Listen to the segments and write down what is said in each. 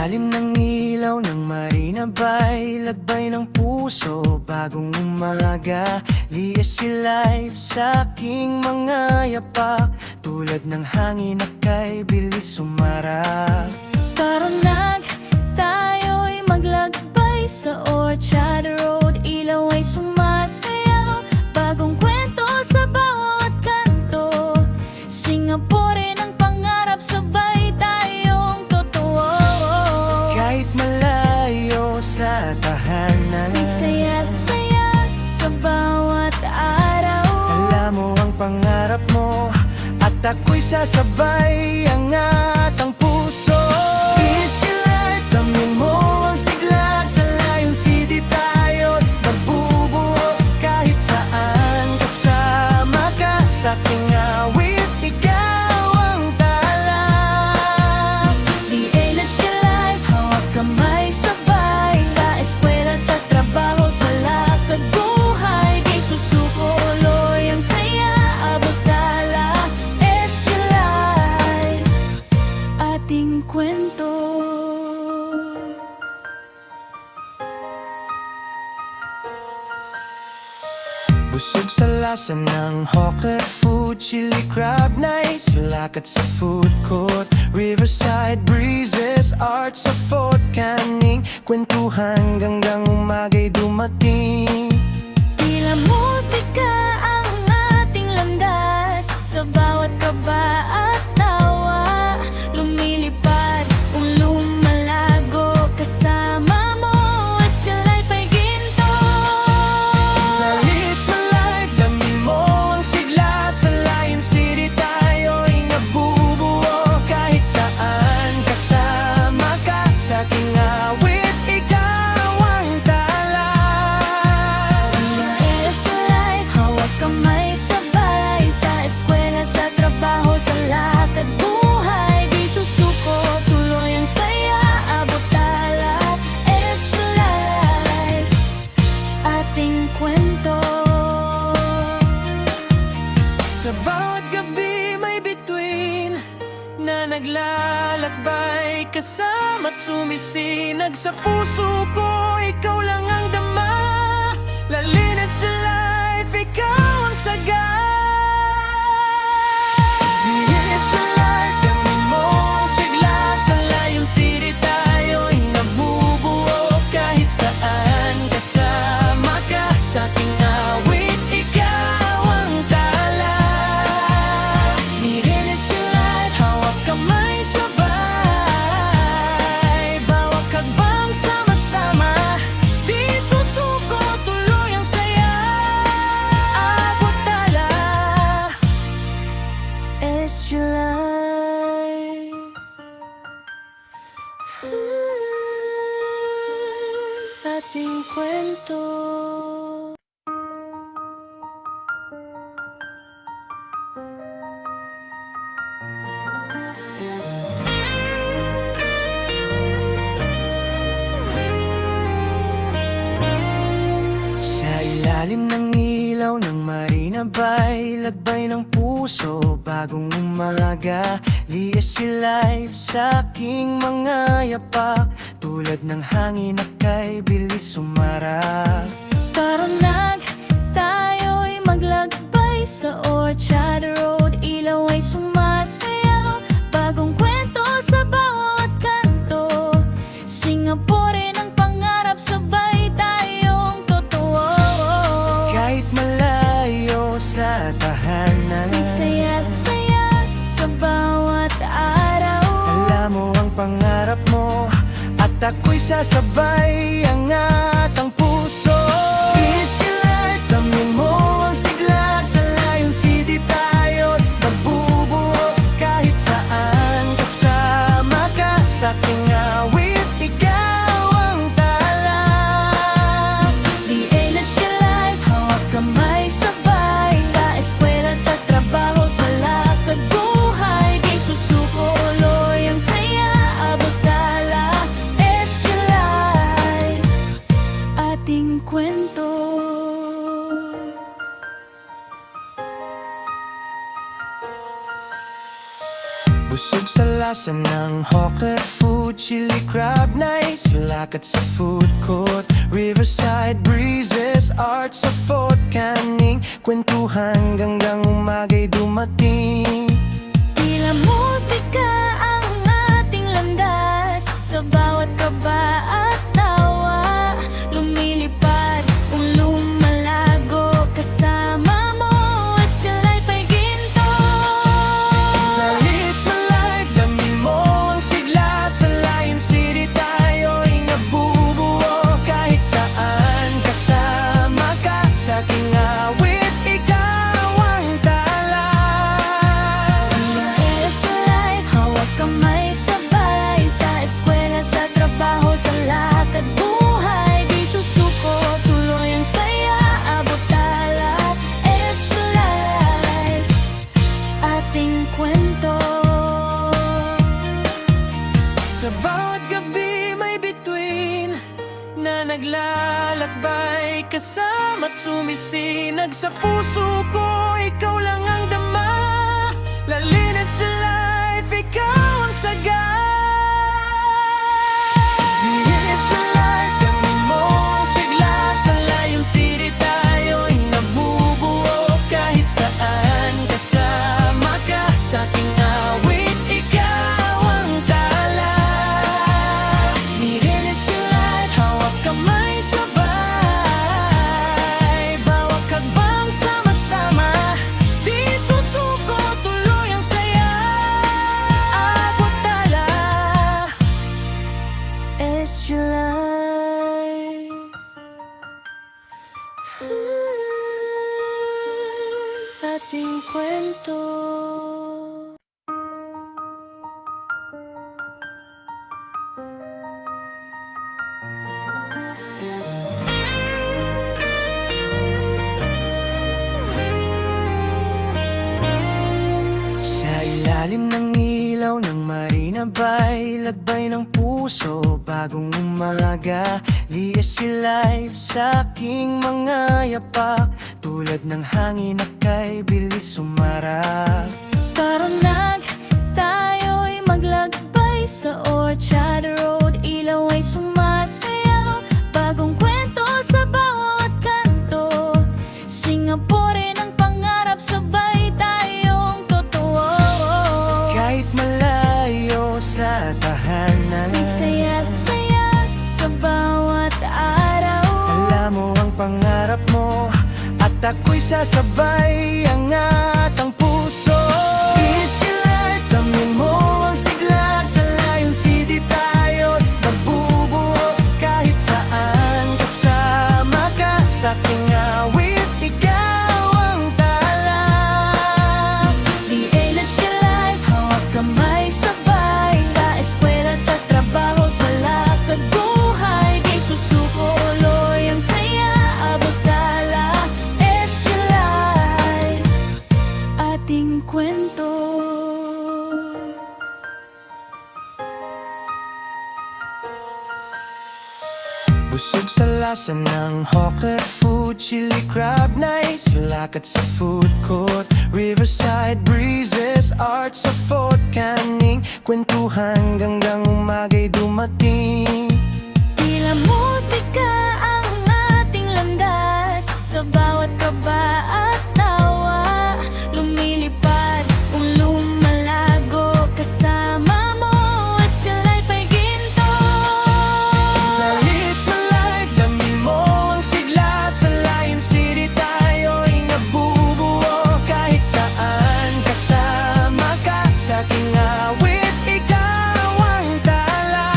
ilalim ng ilaw ng Marina Bay, lagbay ng puso, bagong umaga. Liis si life sa aking mga yapak, tulad ng hangin na kay bilis sumarap. Tara na, tayo'y maglagbay sa Orchard Road. Ilaw ay sumasayaw, bagong kwento sa bawat kanto. Singapore ng pangarap, sabay tayong totoo. Kahit malayo sa tahanan, May saya't saya sa bawat araw. alam mo ang pangarap mo, at ako'y sasabay, angat ang puso. Easy life, damhin mo ang sigla, sa layong city tayo't magbubuo. Kahit saan kasama ka, sa aking awit, ikaw ang tala. Liinas your life, hawak kamay sabay. Sa eskwela, sa trabaho, sa lakad buhay. Di susuko, loy ang saya, abot tala. It's your life, ating kwento. Busog sa lasa ng hawker food, chili crab nights, lakat sa food court, riverside breezes, art sa Fort Canning, kwentuhan hanggang umaga'y dumating. Tila musika ang ating landas, sa bawat kaba at tawa. Lumilipad, lumalago, kasama mo. As your life ay ginto. It's my life, damhin mo ang sigla, sa Lion City tayo'y nabubuo. Kahit saan kasama ka, sa aking awit, ikaw ang tala. It's your life, hawak kamay sabay. Sa eskwela, sa trabaho, sa lakad buhay. Di susuko, tuloy ang saya, abot tala. It's your life, ating kwento. Sa bawat gabi may bituin na naglalakbay, kasama't sumisinag sa puso ko, ikaw lang ang dama. Lalinas sa life, ikaw ang saga. Linis sa life, damhin mo ang sigla, sa Lion City tayo'y nabubuo. Kahit saan kasama ka, sa aking awit, ikaw ang tala. Linis sa life, hawak kamay sabay. Bawat hakbang sama-sama, di susuko, tuloy ang saya, abot tala. It's your life, ating kwento. Sa ilalim ng ilaw ng Marina Bay, lagbay ng puso, bagong umaga. Liis si life sa aking mga yapak, tulad ng hangin na kay bilis sumarap. Tara na, tayo'y maglagbay sa Orchard Road. Ilaw ay sumasayaw, bagong kwento sa bawat kanto. Singapore ng pangarap, sabay tayong totoo. Kahit malayo sa tahanan, May saya't saya sa bawat araw. alam mo ang pangarap mo, at ako'y sasabay, angat ang puso. Easy life, damhin mo ang sigla, sa Lion City tayo't magbubuo. Kahit saan kasama ka, sa aking awit, ikaw ang tala. Liinas your life, hawak kamay sabay. Sa eskwela, sa trabaho, sa lakad buhay. Di susuko, loy ang saya, abot tala. It's your life, ating kwento. Busog sa lasa ng hawker food, chili crab nights, silakad sa food court, riverside breezes, art sa Fort Canning, kwentuhan hanggang umagay dumating. Tila musika ang ating landas, sa bawat kaba at tawa, lumilipad, lumalago, kasama mo, as your life ay ginto. Lalis na life, dami mo ang sigla, sa Lion City tayo'y nabubuo, kahit saan kasama ka, sa aking awit, ikaw ang tala. Is your life, hawak kamay sabay, sa eskwela, sa trabaho, sa lakad buhay, di susuko, tuloy ang saya, abot tala. Is your life, ating kwento. Sa bawat gabi may bituin na naglalakbay, kasama't sumisinag sa puso ko, ikaw lang ang dama. Lalinis sa life, ikaw ang saga. Linis sa life, dami mo ang sigla, sa Lion City tayo'y nabubuo, kahit saan kasama ka, sa aking awit, ikaw ang tala. Linis sa life, hawak kamay sabay, bawat hakbang sama-sama, di susuko, tuloy ang saya, abot tala. Is your life, ating kwento. Sa ilalim ng ilaw ng Marina Bay, lagbay ng puso, bagong umaga, liis si life sa aking mga yapak, tulad ng hangin na kay bilis sumarap. Tara nag, tayo'y maglakbay sa Orchard Road, ilaw ay sumasayaw, bagong kwento sa bawat kanto, Singapore ng pangarap, sabay tayong totoo. Kahit malayo sa tahanan, May saya't saya sa bawat araw. alam mo ang pangarap mo, at ako'y sasabay, angat ang puso. Is your life, dami mo ang sigla, sa Lion City tayo'y nabubuo, kahit saan kasama ka, sa aking awit, ikaw ang tala. Linis your life, hawak kamay sabay, sa eskwela, sa trabaho, sa lakad buhay, di susuko, tuloy ang saya, abot tala. Is your life, ating kwento. Busog sa lasa ng hawker food, chili crab nights, silakad sa food court, riverside breezes, art sa Fort Canning, kwentuhan hanggang umagay dumating. Tila musika ang ating landas, sa bawat kaba at tawa, lumilipad, lumalago, kasama mo, as your life ay ginto. Lalis na life, dami mo ang sigla, sa Lion City tayo'y nabubuo, kahit saan kasama ka, sa aking awit, ikaw ang tala.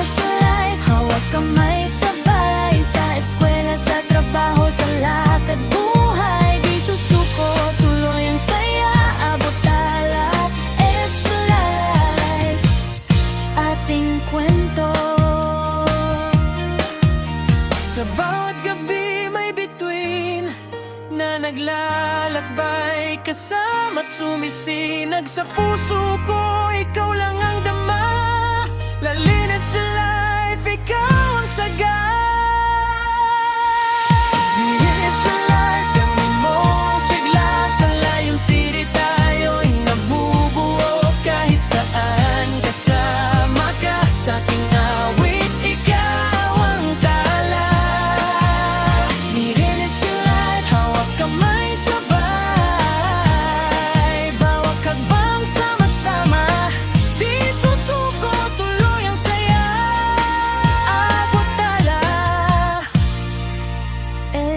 Is your life, hawak kamay sabay, sa eskwela, sa trabaho, sa lakad buhay, di susuko, tuloy ang saya, abot tala. Is your life, ating kwento. Sa bawat gabi may bituin na naglalakbay, kasama't sumisinag sa puso ko, ikaw lang ang dama. Lalinis sa life, ikaw ang saga. Linis sa life, dami mo ang sigla, sa Lion City tayo'y nabubuo,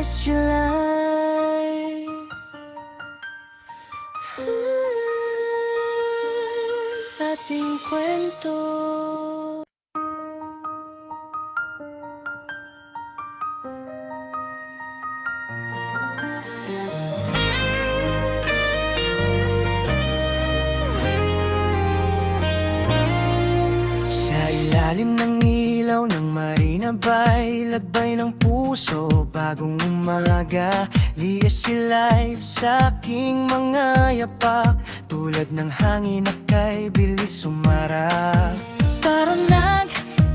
SG Life. Ating kwento. Sa ilalim ng ilaw ng Marina Bay, lagbay ng puso, bagong umaga. Lias si life sa aking mga yapak, tulad ng hangin na kay bilis sumarap. Tara na,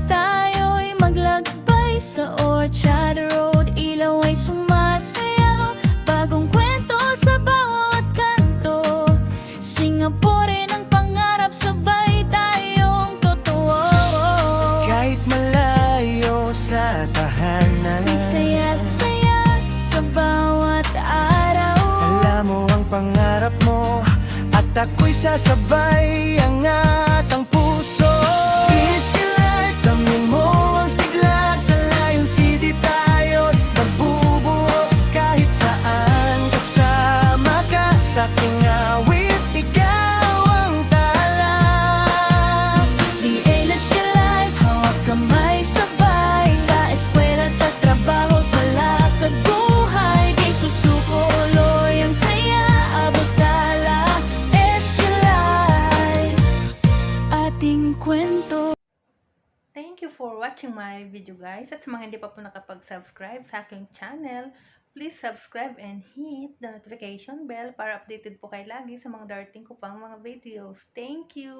tayo'y maglakbay sa Orchard Road. Ilaw ay sumasayaw, bagong kwento sa bawat kanto. Singapore ng pangarap, sabay tayong totoo. Kahit malayo sa tahanan, May saya't saya sa bawat araw. alam mo ang pangarap mo, at ako'y sasabay, angat ang puso. Easy life, damhin mo ang sigla, sa layong city tayo'y magbubuo. Kahit saan kasama ka, sa aking awit, ikaw ang tala. DLSG Life, hawak kamay sabay. Sa eskwela, sa trabaho, sa lakad buhay. Di susuko, uloy ang saya, abot tala. SG Life, ating kwento. Thank you for watching my video guys. At sa mga hindi pa po nakapag-subscribe sa aking channel, please subscribe and hit the notification bell para updated po kayo lagi sa mga darating ko pang mga videos. Thank you!